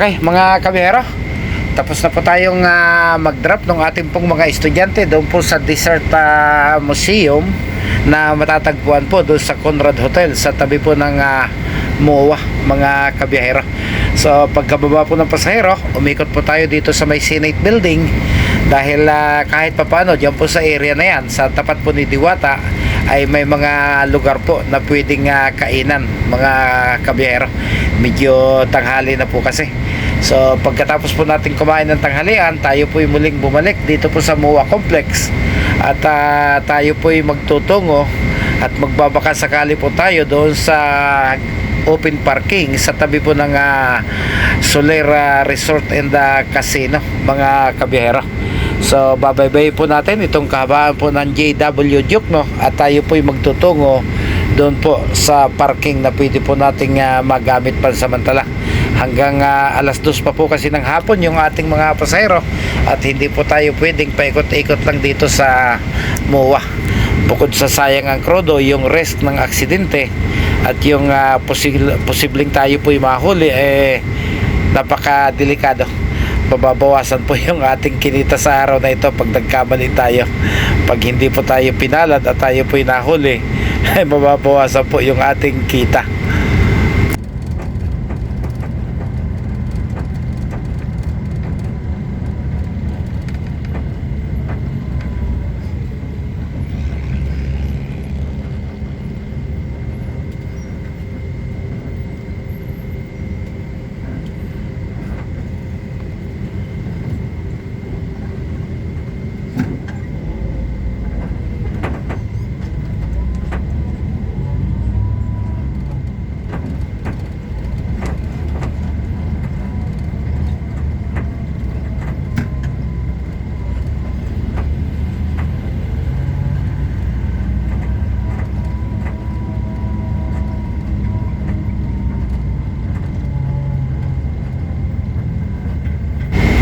Okay, mga kabihero, tapos na po tayong mag-drop ng ating pong mga estudyante doon po sa Desert Museum na matatagpuan po doon sa Conrad Hotel sa tabi po ng MOA, mga kabihero. So pagkababa po ng pasahero, umikot po tayo dito sa may Senate Building dahil kahit papano dyan po sa area na yan, sa tapat po ni Diwata, ay may mga lugar po na pwedeng kainan, mga kabiyero. Medyo tanghali na po kasi. So pagkatapos po natin kumain ng tanghalian, tayo po muling bumalik dito po sa MOA Complex at tayo po magtutungo at magbabaka sakali po tayo doon sa open parking sa tabi po ng Solera Resort and Casino, mga kabiyero. So babaybay po natin itong kahabaan po ng JW Duke, no? At tayo po magtutungo doon po sa parking na pwede po nating magamit pansamantala hanggang alas 2 pa po kasi ng hapon yung ating mga pasahero at hindi po tayo pwedeng paikot-ikot lang dito sa MOA. Bukod sa sayang ang krodo, yung rest ng aksidente at yung posibleng tayo po mahuli, napakadelikado. Pababawasan po yung ating kinita sa araw na ito pag nagkamali tayo. Pag hindi po tayo pinalad at tayo po nahuli, ay mababawasan po yung ating kita.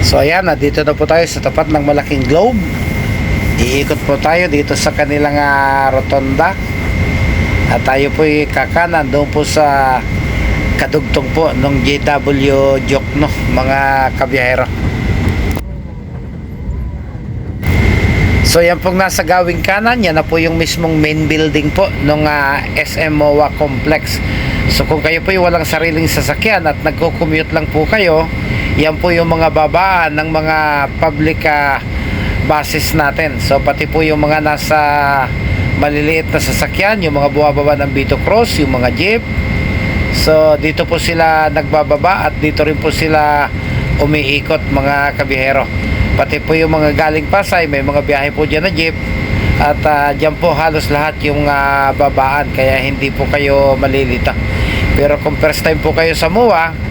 So ayan, dito na po tayo sa tapat ng malaking globe. Iikot po tayo dito sa kanilang rotonda. At tayo po kakanan doon po sa kadugtong po ng JW Duke, no, mga kabiyahero. So yan pong nasa gawing kanan, yan na po yung mismong main building po ng SM MOA Complex. So kung kayo po walang sariling sasakyan at nagko-commute lang po kayo, yan po yung mga babaan ng mga public buses natin. So pati po yung mga nasa maliliit na sasakyan, yung mga buwababa ng Vito Cross, yung mga jeep. So dito po sila nagbababa at dito rin po sila umiikot, mga kabihero. Pati po yung mga galing Pasay, may mga biyahe po dyan na jeep. At dyan po halos lahat yung babaan, kaya hindi po kayo malilito. Pero kung first time po kayo sa MOA,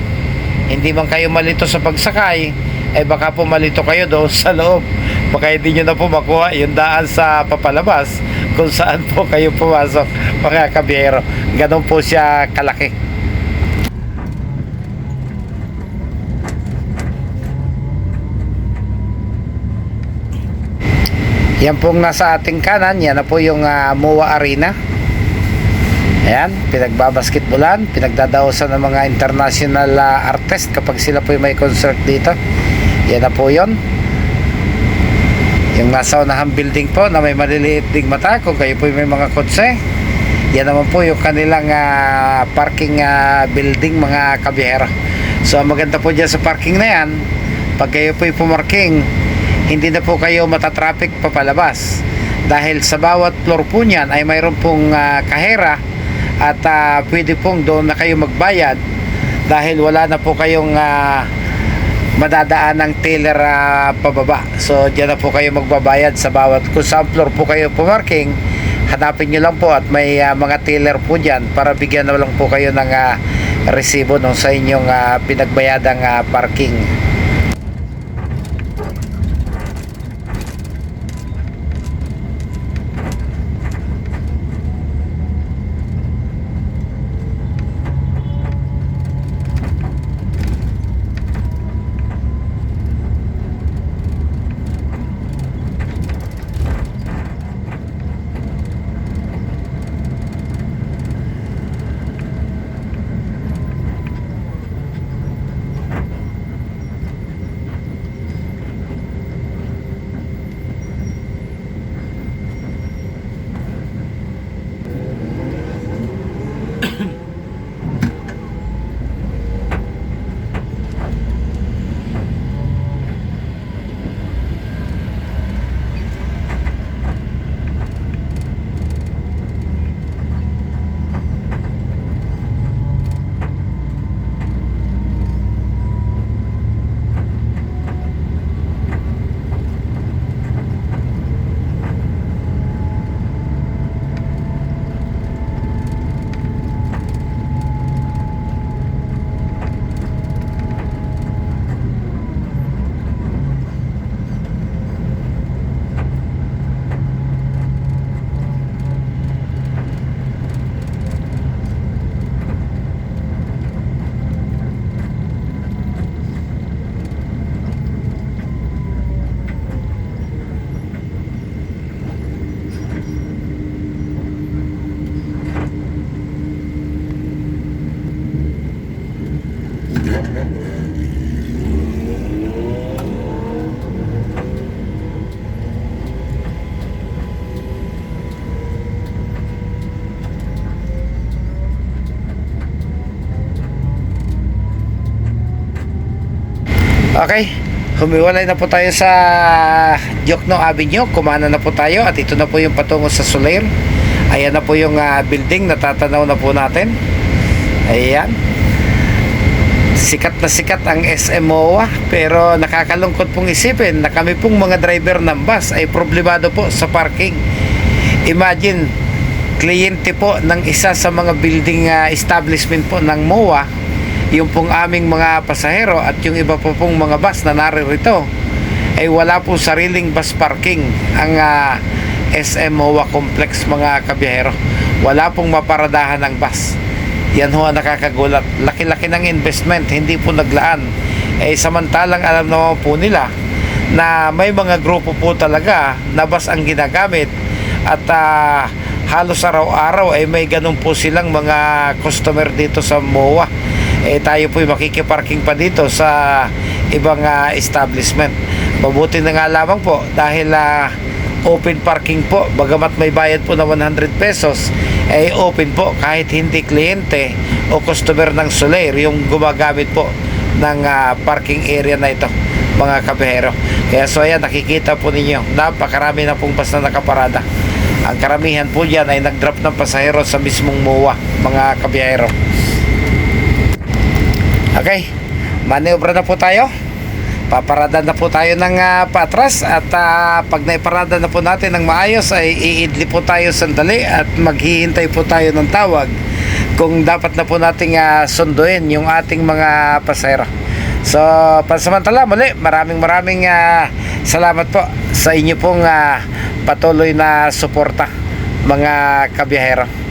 hindi man kayo malito sa pagsakay, baka po malito kayo doon sa loob. Baka hindi nyo na po makuha yung daan sa papalabas kung saan po kayo pumasok, mga kabiyero. Ganon po siya kalaki. Yan pong nasa ating kanan, yan na po yung MOA Arena. Ayan, pinagbabasketbolan, pinagdadaosan ng mga international artist kapag sila po may concert dito. Yan na po yun. Yung nasa unahang building po na may maliliit ding mata, kung kayo po may mga kotse, yan naman po yung kanilang parking building, mga kabihero. So maganda po dyan sa parking na yan, pag kayo po pumarking, hindi na po kayo matatraffic papalabas. Dahil sa bawat floor po niyan ay mayroon pong kahera at pwede pong doon na kayo magbayad dahil wala na po kayong madadaan ng teller pababa. So diyan na po kayo magbabayad sa bawat, kung saan floor po kayo pumarking, hanapin nyo lang po at may mga teller po dyan para bigyan na lang po kayo ng resibo nung sa inyong pinagbayadang parking. Okay, humiwalay na po tayo sa Diokno Avenue. Kumana na po tayo at ito na po yung patungo sa Soler. Ayan na po yung building na tatanaw na po natin. Ayan. Sikat na sikat ang SM MOA, pero nakakalungkot pong isipin na kami pong mga driver ng bus ay problemado po sa parking. Imagine, kliyente po ng isa sa mga building establishment po ng MOA, yung pong aming mga pasahero at yung iba po pong mga bus na naririto ay wala pong sariling bus parking ang SM MOA complex, mga kabiyahero. Wala pong maparadahan ng bus. Yan ho ang nakakagulat. Laki-laki ng investment, hindi po naglaan. Samantalang alam naman po nila na may mga grupo po talaga na bus ang ginagamit at halos araw-araw ay may ganun po silang mga customer dito sa MOA. Tayo po makikiparking pa dito sa ibang establishment. Mabuti na nga lamang po dahil open parking po, bagamat may bayad po na 100 pesos, ay open po kahit hindi kliyente o customer ng Soler yung gumagamit po ng parking area na ito, mga kabihero. Kaya so ayan, nakikita po ninyo, napakarami na pong bus na nakaparada. Ang karamihan po dyan ay nag-drop ng pasahero sa mismong MOA, mga kabihero. Okay, maniobra na po tayo. Paparada na po tayo ng patras at pag naiparada na po natin ng maayos ay iidli po tayo sandali at maghihintay po tayo ng tawag kung dapat na po nating sunduin yung ating mga pasahero. So, pansamantala muli, maraming salamat po sa inyo pong patuloy na suporta, mga kabiyahero.